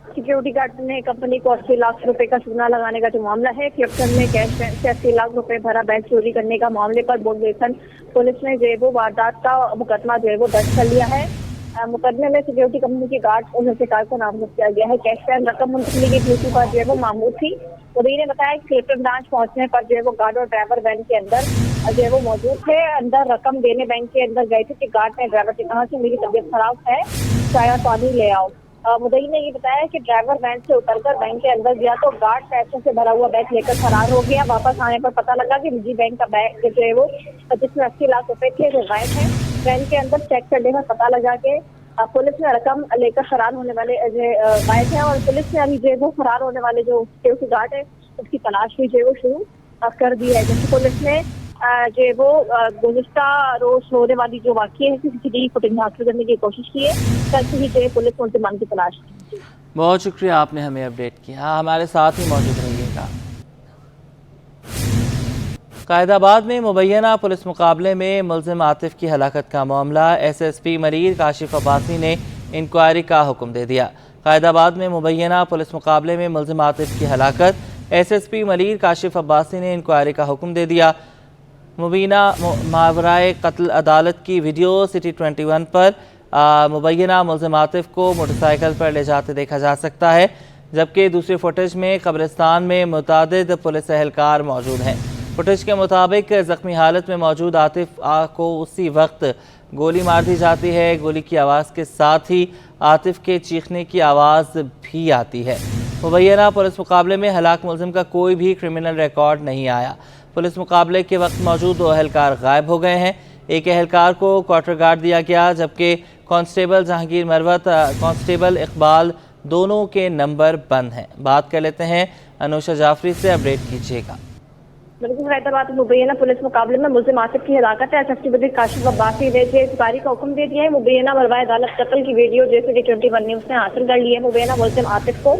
सिक्योरिटी गार्ड ने कंपनी को 80 लाख रुपए का चूना लगाने का जो मामला है, क्लिफ्टन में कैश वैन से 80 लाख रुपए भरा बैग चोरी करने का मामले पर बोर्ड बेसन पुलिस ने जो है वो वारदात का मुकदमा जो है वो दर्ज कर लिया है। मुकदमे में सिक्योरिटी कंपनी के गार्ड और मुल्जिकार को नामजद किया गया है। कैश वैन रकम मुंतकली की ड्यूटी पर जो है वो मामूल थी। उदय ने बताया कि क्लिफ्टन ब्रांच पहुंचने पर जो है वो गार्ड और ड्राइवर वैन के अंदर जो है वो मौजूद थे। अंदर रकम देने बैंक के अंदर गए थे कि गार्ड ने ड्राइवर से कहा कि मेरी तबीयत खराब है, चाय और पानी ले आओ। मुदई ने ये बताया कि ड्राइवर वैन से उतरकर बैंक के अंदर गया तो गार्ड पैसों से भरा हुआ बैग लेकर फरार हो गया। वापस आने पर पता लगा कि निजी बैंक का बैग जो है वो जिसमें 80 लाख रुपए थे वो गायब है। वैन के अंदर चेक करने का पता लगा के पुलिस ने रकम लेकर फरार होने वाले गायब है और पुलिस ने अभी जो है वो फरार होने वाले जो सिक्योरिटी गार्ड है उसकी तलाश भी जो है वो शुरू कर दी है। जैसे पुलिस ने जो है वो गुज़िश्ता रोज होने वाली जो वाक़या है CCTV फुटेज हासिल करने की कोशिश की है। कल से ही जो है पुलिस मुल्ज़िमान की तलाश की। बहुत शुक्रिया, आपने हमें अपडेट किया। हमारे साथ ही मौजूद रहिएगा। कायदाबाद में मुबैना पुलिस मुकाबले में मुलजिम आतिफ की हलाकत का मामला। SSP मरीर काशिफ अब्बासी ने इंक्वायरी का हुक्म दे दिया। कायदाबाद में मुबैना पुलिस मुकाबले में मुलजिम आतिफ की हलाकत, SSP मरीर काशिफ अब्बासी ने इंक्वायरी का हुक्म दे दिया। मुबीना मावराए कत्ल अदालत की वीडियो सिटी 21 पर मुबैना मुलजिम आतिफ को मोटरसाइकिल पर ले जाते देखा जा सकता है, जबकि दूसरे फुटेज में कब्रिस्तान में मुतादिद पुलिस एहलकार मौजूद हैं। फुटेज के मुताबिक जख्मी हालत में मौजूद आतिफ को उसी वक्त गोली मार दी जाती है। गोली की आवाज़ के साथ ही आतिफ के चीखने की आवाज़ भी आती है। मुबैना पुलिस मुकाबले में हलाक मुलजिम का कोई भी क्रिमिनल रिकॉर्ड नहीं आया। पुलिस मुकाबले के वक्त मौजूद 2 एहलकार गायब हो गए हैं। एक एहलकार को क्वार्टर गार्ड दिया गया, जबकि कांस्टेबल जहांगीर मरवत, कांस्टेबल इकबाल दोनों के नंबर बंद हैं। बात कर लेते हैं अनुषा जाफरी से, अपडेट कीजिएगा। बिल्कुल हैदराबाद मुबैना पुलिस मुकाबले में मुलजिम आसिफ की हिलाकत है। एसएसपी बदीर काशिफ अब्बासी ने गिरफ्तारी का हुक्म दे दिया है। मुबैना मरवाए अदालत कत्ल की वीडियो जैसे T21 न्यूज ने हासिल कर ली है। मुबैना मुलजिम आसिफ को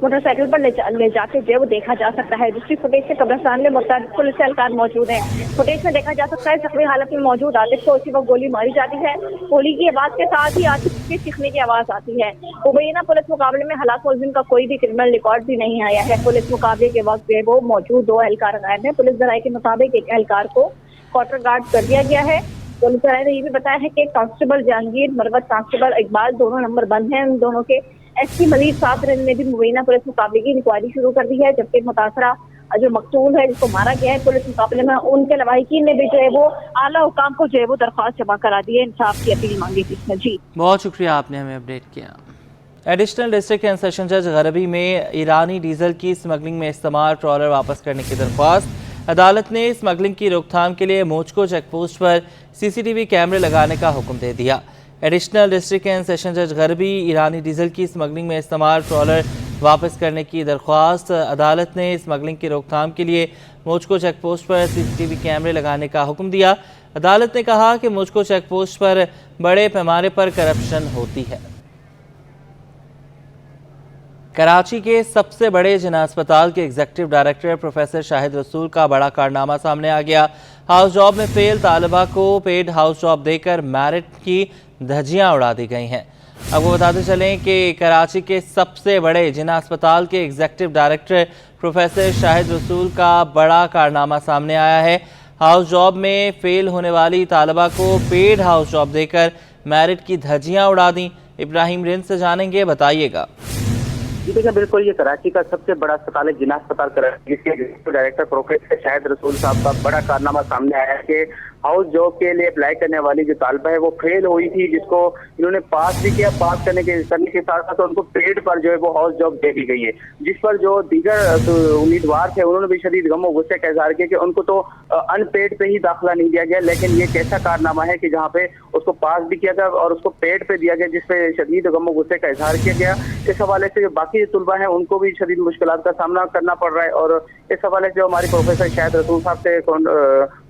मोटरसाइकिल पर ले जाते जो वो देखा जा सकता है। दूसरी फुटेज से कब्रिस्तान में मुतअद्दिद पुलिस एहलकार मौजूद है। फुटेज में देखा जा सकता है जख्मी हालत में मौजूद आतिफ को उसी वक्त गोली मारी जाती है। गोली की आवाज के साथ ही आतिफ के चीखने की आवाज आती है। मुबैना पुलिस मुकाबले में हलाक मुलजिम का कोई भी क्रिमिनल रिकॉर्ड भी नहीं आया है। पुलिस मुकाबले के वक्त जो है वो मौजूद 2 एहलकार गायब है। पुलिस जराये के मुताबिक एक एहलकार को क्वार्टर गार्ड कर दिया गया है। पुलिस जराये ने ये भी बताया है कि कांस्टेबल जहांगीर मरवत, कांस्टेबल इकबाल दोनों नंबर बंद हैं। उन दोनों के एसपी मलिक साबरन ने भी मुबैना पुलिस मुकाबले की इंक्वायरी शुरू कर दी है, जबकि मुतासरा जो मकतूल है जिसको मारा गया है पुलिस मुकाबले में उनके लवाहिकीन ने भी जो है वो आला हुकाम को जो है वो दरख्वास्त जमा करा दी है, इंसाफ की अपील मांगी थी इसमें। जी बहुत शुक्रिया, आपने हमें अपडेट किया। एडिशनल डिस्ट्रिक्ट एंड सेशन जज गरबी में ईरानी डीजल की स्मगलिंग में इस्तेमाल ट्रॉलर वापस करने की दरख्वास्त। अदालत ने स्मगलिंग की रोकथाम के लिए मोचको चेकपोस्ट पर CCTV कैमरे लगाने का हुक्म दे दिया। एडिशनल डिस्ट्रिक्ट एंड सेशन जज गरबी ईरानी डीजल की स्मगलिंग में इस्तेमाल ट्रॉलर वापस करने की दरख्वास्त। अदालत ने स्मगलिंग की रोकथाम के लिए मोचको चेकपोस्ट पर CCTV कैमरे लगाने का हुक्म दिया। अदालत ने कहा कि मोचको चेकपोस्ट पर बड़े पैमाने पर करप्शन होती है। कराची के सबसे बड़े जिना अस्पताल के एग्जीक्यूटिव डायरेक्टर प्रोफेसर शाहिद रसूल का बड़ा कारनामा सामने आ गया। हाउस जॉब में फेल तालिबा को पेड हाउस जॉब देकर मेरिट की धज्जियां उड़ा दी गई हैं। आपको बताते चलें कि कराची के सबसे बड़े जिना अस्पताल के एग्जीक्यूटिव डायरेक्टर प्रोफेसर शाहिद रसूल का बड़ा कारनामा सामने आया है। हाउस जॉब में फेल होने वाली तालिबा को पेड हाउस जॉब देकर मेरिट की धज्जियां उड़ा दी। इब्राहिम रिंद से जानेंगे, बताइएगा। जी देखिए, बिल्कुल ये कराची का सबसे बड़ा अस्पताल है जिना अस्पताल कराची, जिसके एग्जीक्यूटिव डायरेक्टर प्रोफेसर शाहिद रसूल साहब का बड़ा कारनामा सामने आया है कि हाउस जॉब के लिए अप्लाई करने वाली जो तालिबा है वो फेल हुई थी, जिसको इन्होंने पास भी किया। पास करने के साथ साथ उनको पेड पर जो है वो हाउस जॉब दे दी गई है, जिस पर जो दीगर उम्मीदवार थे उन्होंने भी शदीद गम और गुस्से का इजहार किया कि उनको तो अनपेड पे ही दाखिला नहीं दिया गया। लेकिन ये कैसा कारनामा है कि जहाँ पे उसको पास भी किया गया और उसको पेड पे दिया गया, जिसपे शदीद गम और गुस्से का इजहार किया गया। इस हवाले से जो बाकी तुलबा है उनको भी शदीद मुश्किलात का सामना करना पड़ रहा है। और इस हवाले से जो हमारे प्रोफेसर शाहिद रसूल साहब से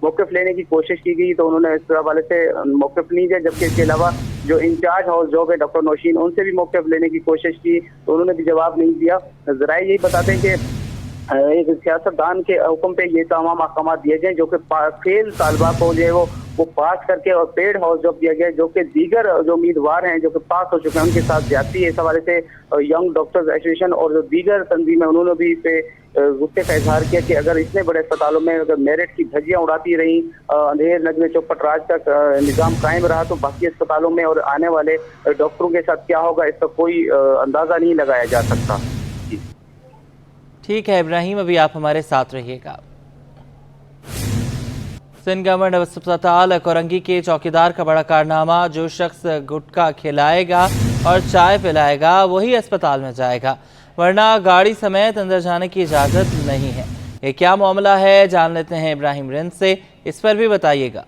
मौक़िफ़ लेने की कोशिश की गई तो उन्होंने इस हवाले से मौक़िफ़ नहीं दिया, जबकि इसके अलावा जो इंचार्ज हाउस जॉब है डॉक्टर नौशीन, उनसे भी मौक़िफ़ लेने की कोशिश की तो उन्होंने भी जवाब नहीं दिया। ज़राए यही बताते हैं कि एक सियासतदान के हुक्म पे ये तमाम अहकाम दिए गए जो कि फेल तालिबा को जो है वो पास करके और पेड हाउस जॉब दिया गया, जो कि दीगर जो उम्मीदवार हैं जो कि पास हो चुके हैं उनके साथ ज्यादती है। इस हवाले से यंग डॉक्टर्स एसोसिएशन और जो दीगर तंजीमें उन्होंने भी इस पे गुस्से का इजहार किया कि अगर इतने बड़े अस्पतालों में अगर मेरिट की धज्जियां उड़ाती रही, अंधेर नजर चौपट राज तक निज़ाम कायम रहा, तो बाकी अस्पतालों में और आने वाले डॉक्टरों के साथ क्या होगा इसका कोई अंदाजा नहीं लगाया जा सकता। ठीक है इब्राहिम, अभी आप हमारे साथ रहिएगा। सिंध गवर्नमेंट अस्पताल कोरंगी के चौकीदार का बड़ा कारनामा, जो शख्स गुटखा खिलाएगा और चाय पिलाएगा वही अस्पताल में जाएगा, वरना गाड़ी समेत अंदर जाने की इजाज़त नहीं है। ये क्या मामला है, जान लेते हैं इब्राहिम रिंद से, इस पर भी बताइएगा।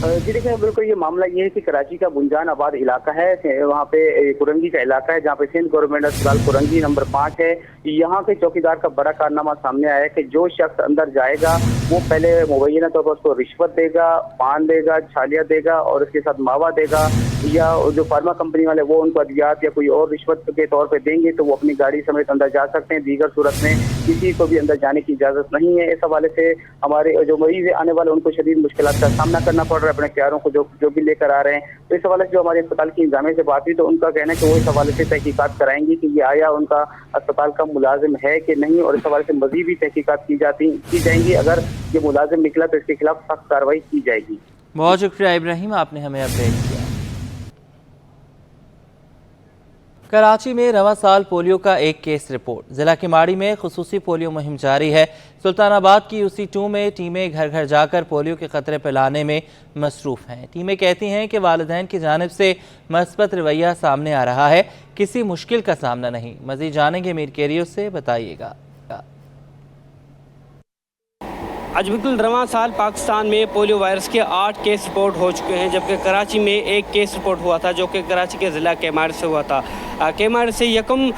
जी देखिए, बिल्कुल ये मामला ये है कि कराची का बुंजान आबाद इलाका है, वहाँ पे कुरंगी का इलाका है जहाँ पे सिंध गवर्नमेंट अस्पताल कुरंगी नंबर 5 है। यहाँ के चौकीदार का बड़ा कारनामा सामने आया है कि जो शख्स अंदर जाएगा वो पहले मुबैना तौर पर उसको रिश्वत देगा, पान देगा, छालिया देगा और उसके साथ मावा देगा, या जो फार्मा कंपनी वाले वो उनको अदियात या कोई और रिश्वत के तौर पर देंगे तो वो अपनी गाड़ी समेत अंदर जा सकते हैं। दीगर सूरत में किसी को भी अंदर जाने की इजाज़त नहीं है। इस हवाले से हमारे जो मरीज आने वाले उनको शदीद मुश्किलात का सामना करना पड़ रहा है अपने क्यारों को जो भी लेकर आ रहे हैं। तो इस हवाले से जो हमारे अस्पताल की इंतजामिया से बात हुई तो उनका कहना है कि वो इस हवाले से तहकीकात कराएंगी कि ये आया उनका अस्पताल का मुलाजिम है कि नहीं, और इस हवाले से मजीद भी तहकीकात की जाएंगी। अगर ये मुलाजिम निकला तो इसके खिलाफ सख्त कार्रवाई की जाएगी। बहुत शुक्रिया इब्राहिम, आपने हमें अपडेट किया। कराची में रवां साल पोलियो का एक केस रिपोर्ट। जिला किमाड़ी में खुसूसी पोलियो मुहिम जारी है। सुल्तानाबाद की UC2 में टीमें घर घर जाकर पोलियो के खतरे फैलाने में मसरूफ़ हैं। टीमें कहती हैं कि वालिदैन की जानिब से मस्बत रवैया सामने आ रहा है, किसी मुश्किल का सामना नहीं। मज़ीद जानेंगे मीर केरियो से, बताइएगा। आज बिल्कुल रवां साल पाकिस्तान में पोलियो वायरस के 8 केस रिपोर्ट हो चुके हैं, जबकि कराची में एक केस रिपोर्ट हुआ था जो कि कराची के ज़िला केमाड़ से हुआ था। केमाड़ से 1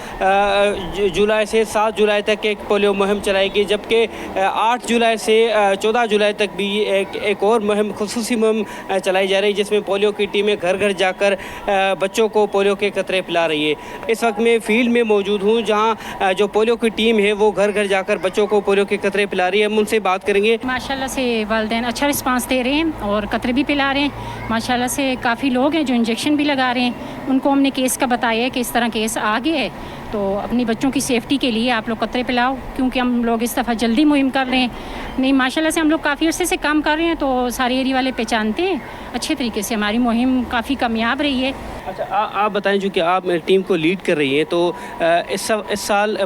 जुलाई से 7 जुलाई तक एक पोलियो मुहिम चलाई गई, जबकि 8 जुलाई से 14 जुलाई तक भी एक और मुहिम खुसूसी मुहिम चलाई जा रही है, जिसमें पोलियो की टीमें घर घर जाकर बच्चों को पोलियो के कतरे पिला रही है। इस वक्त मैं फील्ड में मौजूद हूँ, जहाँ जो पोलियो की टीम है वो घर घर जाकर बच्चों को पोलियो के कतरे पिला रही है। हम उनसे बात करेंगे। माशाल्लाह से वालिदैन अच्छा रिस्पांस दे रहे हैं और कतरे भी पिला रहे हैं। माशाल्लाह से काफ़ी लोग हैं जो इंजेक्शन भी लगा रहे हैं। उनको हमने केस का बताया है कि इस तरह केस आ गया है, तो अपनी बच्चों की सेफ्टी के लिए आप लोग कतरे पिलाओ, क्योंकि हम लोग इस दफ़ा जल्दी मुहिम कर रहे हैं। नहीं, माशाल्लाह से हम लोग काफ़ी अर्से से काम कर रहे हैं, तो सारे एरिया वाले पहचानते हैं अच्छे तरीके से। हमारी मुहिम काफ़ी कामयाब रही है। अच्छा, आप बताएं, जो कि आप टीम को लीड कर रही हैं, तो इस साल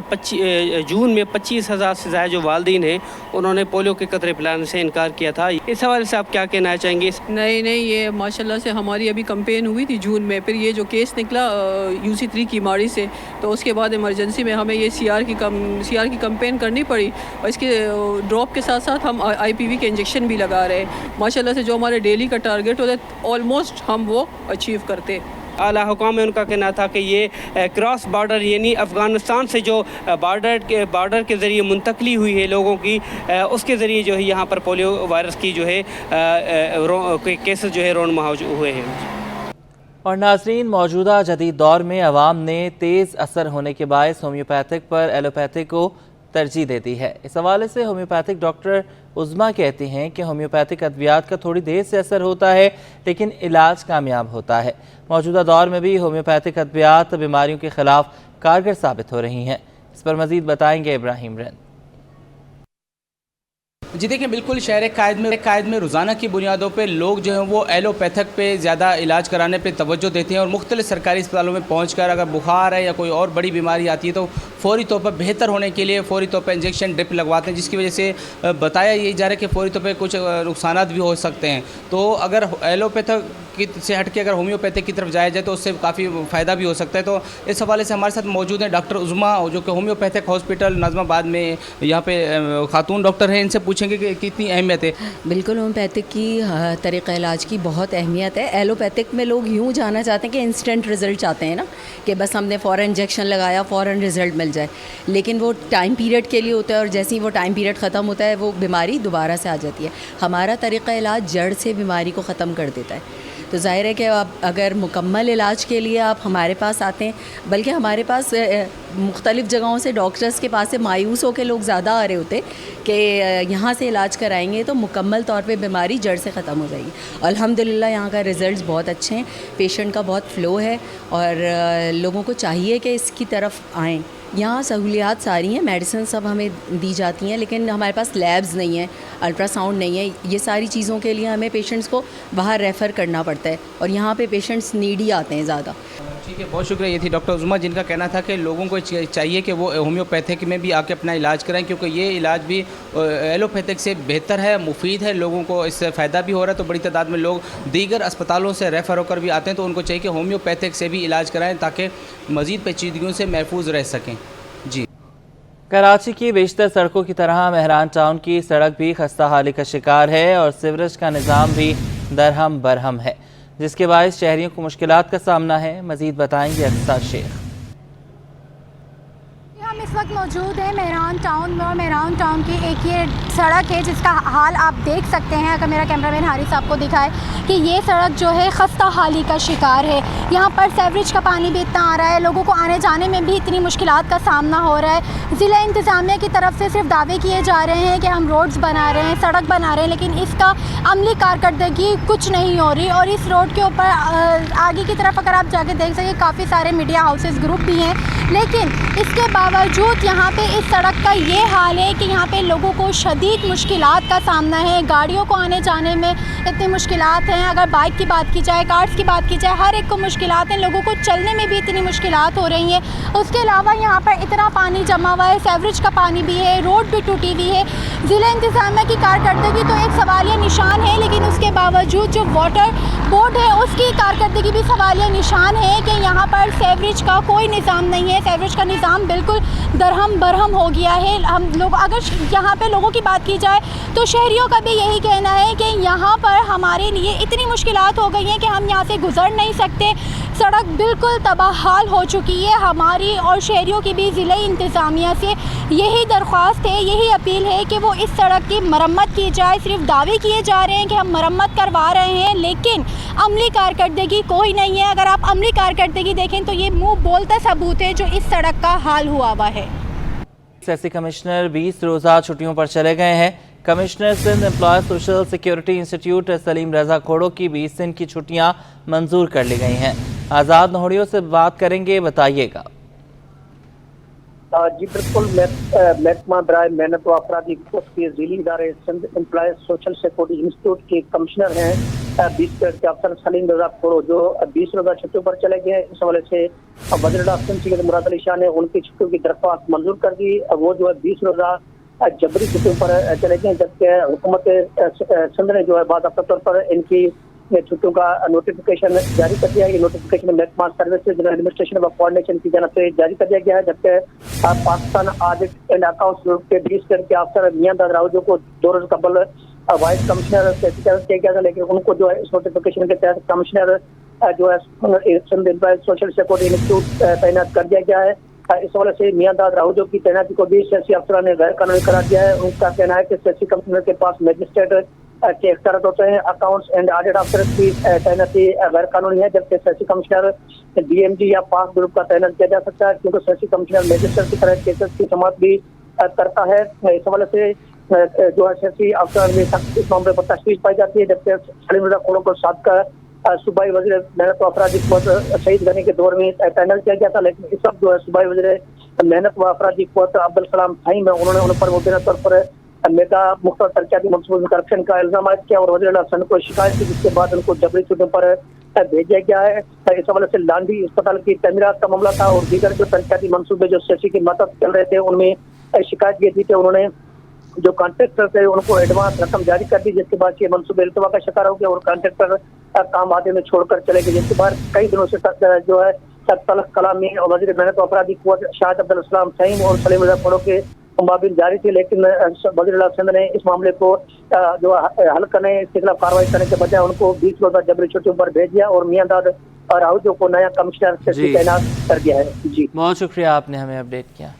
जून में 25,000 से ज़्यादा जो वालिदैन हैं उन्होंने पोलियो के कतरे पिलाने से इनकार किया था। इस हवाले से आप क्या कहना चाहेंगे? नहीं, ये माशाल्लाह से हमारी अभी कैंपेन हुई थी जून में, फिर ये जो केस निकला UC3 की माड़ी से, तो उसके बाद इमरजेंसी में हमें ये CR की कैंपेन करनी पड़ी, और इसके ड्रॉप के साथ साथ हम IPV के इंजेक्शन भी लगा रहे हैं। माशाल्लाह से जो हमारे डेली का टारगेट होता है ऑलमोस्ट हम वो अचीव करते। आला हुकाम में उनका कहना था कि ये क्रॉस बॉर्डर यानी अफ़गानिस्तान से जो बॉर्डर के ज़रिए मुंतकली हुई है लोगों की, उसके ज़रिए जो है यहाँ पर पोलियो वायरस की जो है केसेस जो है रोनमा हुए हैं। और नाजरीन, मौजूदा जदीद दौर में अवाम ने तेज़ असर होने के बायस होम्योपैथिक पर एलोपैथिक को तरजीह देती है। इस हवाले से होम्योपैथिक डॉक्टर उज़मा कहती हैं कि होम्योपैथिक अद्वियात का थोड़ी देर से असर होता है, लेकिन इलाज कामयाब होता है। मौजूदा दौर में भी होम्योपैथिक अद्वियात बीमारियों के खिलाफ कारगर साबित हो रही हैं। इस पर मज़ीद बताएंगे इब्राहिम रन। जी देखिए, बिल्कुल शहर कायद में रोज़ाना की बुनियादों पे लोग जो हैं वो एलोपैथिक पे ज़्यादा इलाज कराने पे तवज्जो देते हैं, और मुख्तलिफ सरकारी अस्पतालों में पहुंचकर अगर बुखार है या कोई और बड़ी बीमारी आती है तो फ़ौरी तौर पर बेहतर होने के लिए फ़ौरी तौर पर इंजेक्शन ड्रिप लगवाते हैं, जिसकी वजह से बताया यही जा रहा है कि फ़ौरी तौर पर कुछ नुकसान भी हो सकते हैं। तो अगर एलोपैथिक से हट के अगर होम्योपैथिक की तरफ जाया जाए तो उससे काफ़ी फ़ायदा भी हो सकता है। तो इस हवाले से हमारे साथ मौजूद हैं डॉक्टर उज़मा, जो कि होम्योपैथिक हॉस्पिटल नाज़िमाबाद में यहाँ पे खातून डॉक्टर हैं। इनसे पूछेंगे कि कितनी अहमियत है। बिल्कुल, होम्योपैथिक की तरीक़ा इलाज की बहुत अहमियत है। एलोपैथिक में लोग यूँ जाना चाहते हैं कि इंस्टेंट रिज़ल्ट चाहते हैं ना, कि बस हमने फ़ौरन इंजेक्शन लगाया फ़ौरन रिज़ल्ट मिल जाए, लेकिन वो टाइम पीरियड के लिए होता है, और जैसे ही वो टाइम पीरियड ख़त्म होता है वो बीमारी दोबारा से आ जाती है। हमारा तरीक़ा इलाज जड़ से बीमारी को ख़त्म कर देता है। तो ज़ाहिर है कि आप अगर मुकम्मल इलाज के लिए आप हमारे पास आते हैं, बल्कि हमारे पास मुख्तलिफ़ जगहों से डॉक्टर्स के पास से मायूस होकर लोग ज़्यादा आ रहे होते कि यहाँ से इलाज कराएंगे तो मुकम्मल तौर पे बीमारी जड़ से ख़त्म हो जाएगी। अल्हम्दुलिल्लाह यहाँ का रिज़ल्ट्स बहुत अच्छे हैं, पेशेंट का बहुत फ़्लो है, और लोगों को चाहिए कि इसकी तरफ आएँ। यहाँ सहूलियात सारी हैं, मेडिसिन सब हमें दी जाती हैं, लेकिन हमारे पास लैब्स नहीं है, अल्ट्रासाउंड नहीं है। ये सारी चीज़ों के लिए हमें पेशेंट्स को बाहर रेफ़र करना पड़ता है, और यहाँ पे पेशेंट्स नीडी आते हैं ज़्यादा। ठीक है, बहुत शुक्रिया। ये थी डॉक्टर उज़मा, जिनका कहना था कि लोगों को चाहिए कि वो होम्योपैथिक में भी आके अपना इलाज कराएं, क्योंकि ये इलाज भी एलोपैथिक से बेहतर है, मुफीद है, लोगों को इससे फ़ायदा भी हो रहा है। तो बड़ी तादाद में लोग दीगर अस्पतालों से रेफ़र होकर भी आते हैं, तो उनको चाहिए कि होम्योपैथिक से भी इलाज कराएँ ताकि मज़ीद पेचीदगियों से महफूज रह सकें। जी, कराची की बेशतर सड़कों की तरह मेहरान टाउन की सड़क भी खस्ता हाली का शिकार है, और सीवरेज का निज़ाम भी दरहम बरहम है, जिसके बायस शहरियों को मुश्किलात का सामना है। मज़ीद बताएंगे अक्सर शेख। हम इस वक्त मौजूद हैं मेहरान टाउन में, और मेहरान टाउन की एक ये सड़क है जिसका हाल आप देख सकते हैं, अगर मेरा कैमरामैन हारिस आपको दिखाए, कि ये सड़क जो है खस्ता हाली का शिकार है। यहाँ पर सीवरेज का पानी भी इतना आ रहा है, लोगों को आने जाने में भी इतनी मुश्किलात का सामना हो रहा है। ज़िला इंतज़ामिया की तरफ से सिर्फ दावे किए जा रहे हैं कि हम रोड्स बना रहे हैं, सड़क बना रहे हैं, लेकिन इसका अमली कारकर्दगी कुछ नहीं हो रही। और इस रोड के ऊपर आगे की तरफ अगर आप जाके देख सकें, काफ़ी सारे मीडिया हाउसेस ग्रुप भी हैं, लेकिन इसके बावजूद यहाँ पे इस सड़क का ये हाल है कि यहाँ पे लोगों को शदीद मुश्किलात का सामना है। गाड़ियों को आने जाने में इतनी मुश्किलात है, हैं। अगर बाइक की बात की जाए, कार्स की बात की जाए, हर एक को मुश्किलात हैं। लोगों को चलने में भी इतनी मुश्किलात हो रही हैं। उसके अलावा यहाँ पर इतना पानी जमा हुआ है, सीवरेज का पानी भी है, रोड भी टूटी हुई है। ज़िला इंतज़ामिया की कारकर्दगी तो एक सवालिया निशान है, लेकिन उसके बावजूद जो वाटर बोर्ड है उसकी कारकर्दगी भी सवालिया निशान है कि यहाँ पर सीवरेज का कोई निज़ाम नहीं है। सीवरेज का निज़ाम बिल्कुल दरहम बरहम हो गया है। हम लोग अगर यहाँ पे लोगों की बात की जाए तो शहरियों का भी यही कहना है कि यहाँ पर हमारे लिए इतनी मुश्किलात हो गई हैं कि हम यहाँ से गुज़र नहीं सकते। सड़क बिल्कुल तबाहाल हो चुकी है। हमारी और शहरियों की भी ज़िला इंतज़ामिया से यही दरख्वास्त है, यही अपील है कि वो इस सड़क की मरम्मत की जाए। सिर्फ दावे किए जा रहे हैं कि हम मरम्मत करवा रहे हैं, लेकिन अमली कारकर्दगी कोई नहीं है। अगर आप अमली कारकर्दगी देखें तो ये मुँह बोलता सबूत है जो इस सड़क का हाल हुआ हुआ है। सियासी कमिश्नर 20 रोज़ा छुट्टियों पर चले गए हैं। Commissioner Sindh employ social security institute Salim Raza Khoro की 20 दिन की छुट्टियां मंजूर कर ली गई हैं। आज़ाद नोहड़ियों से बात करेंगे, बताइएगा। जी बिल्कुल, महकमा बराए मेहनत व अफराधी कोर्स के ज़िली इदारे Sindh employ social security institute के कमिश्नर हैं 20 ग्रेड के अफसर सलीम रजा खोड़ो, जो 20 रोज़ा छुट्टियों पर चले गए। इस हवाले से वज़ीर सिंध मुराद अली शाह ने उनकी छुट्टियों की दरख्वास्त मंजूर कर दी। वो जो है 20 रोज़ा जबरी छुट्टियों पर चले गए, जबकि हुकूमत सिंध ने जो है बाकायदा तौर पर इनकी छुट्टियों का नोटिफिकेशन जारी कर दिया है। ये नोटिफिकेशन महकमा सर्विसेज एडमिनिस्ट्रेशन व कोऑर्डिनेशन की जानब से जारी कर दिया गया है। जबकि Pakistan audit and accounts group के 20 ग्रेड के अफसर मियां दाद राउजो को 2 रोज कबल वाइस कमिश्नर किया गया था, लेकिन उनको जो है इस नोटिफिकेशन के तहत कमिश्नर जो है Sindh employ social security institute तैनात कर दिया गया है। इस हवाले से मियां दाद राउजो की तैनाती को भी सियासी अफसरों ने गैर कानूनी करार दिया है। उनका कहना है कि सियासी कमिश्नर के पास मजिस्ट्रेट के इख्तियार होते हैं। अकाउंट्स एंड ऑडिट अफसर की तैनाती गैर कानूनी है, जबकि सियासी कमिश्नर DMG या पास ग्रुप का तैनात किया जा सकता है, क्योंकि सियासी कमिश्नर मजिस्ट्रेट की तरह केसेस की समाअत भी करता है। इस हवाले से जो है सियासी अफसर में इस मामले पर तशवीश पाई जाती है। जबकि सलीम रजा खोड़ो को साबका सूबाई वज़ीर मेहनत व अफराधी क़ुव्वत शहीद गनी के दौर में तैनात किया गया था, लेकिन इस वक्त जो है सूबाई वज़ीर मेहनत व अफराधी क़ुव्वत अब्दुल सलाम फाहिम है, उन्होंने उन पर मुबैना तौर पर मेगा मुख्तलिफ तरक्याती मंसूबों में करप्शन का इल्जाम किया और वज़ीर सिंध को शिकायत की, जिसके बाद उनको जबरी छुट्टियों पर भेजा गया है। इस हवाले से लांडी अस्पताल की तमीरात का मामला था और दीगर जो तरक्याती मंसूबे जो सियासी की मदद चल रहे थे, उनमें शिकायत की थी कि उन्होंने जो कॉन्ट्रैक्टर थे उनको एडवांस रकम जारी कर दी, जिसके बाद ये मंसूबे इल्तवा का शिकार हो गया और कॉन्ट्रैक्टर काम आधे में छोड़कर चले गए, जिसके बाद कई दिनों से जो है तलख कलामी और वज़ीर मेहनत अपराधी क़ुव्वत शाहिद अब्दुल सलाम फहीम और सलीम रजा खोड़ो के मुबाबिल जारी थी, लेकिन वज़ीर सिंध ने इस मामले को जो हल करने, इसके खिलाफ कार्रवाई करने के बजाय उनको 20 रोज़ा जबरी छुट्टियों पर भेज दिया और मियां दाद राउजो को नया कमिश्नर से तैनात कर दिया है। जी, बहुत शुक्रिया, आपने हमें अपडेट किया।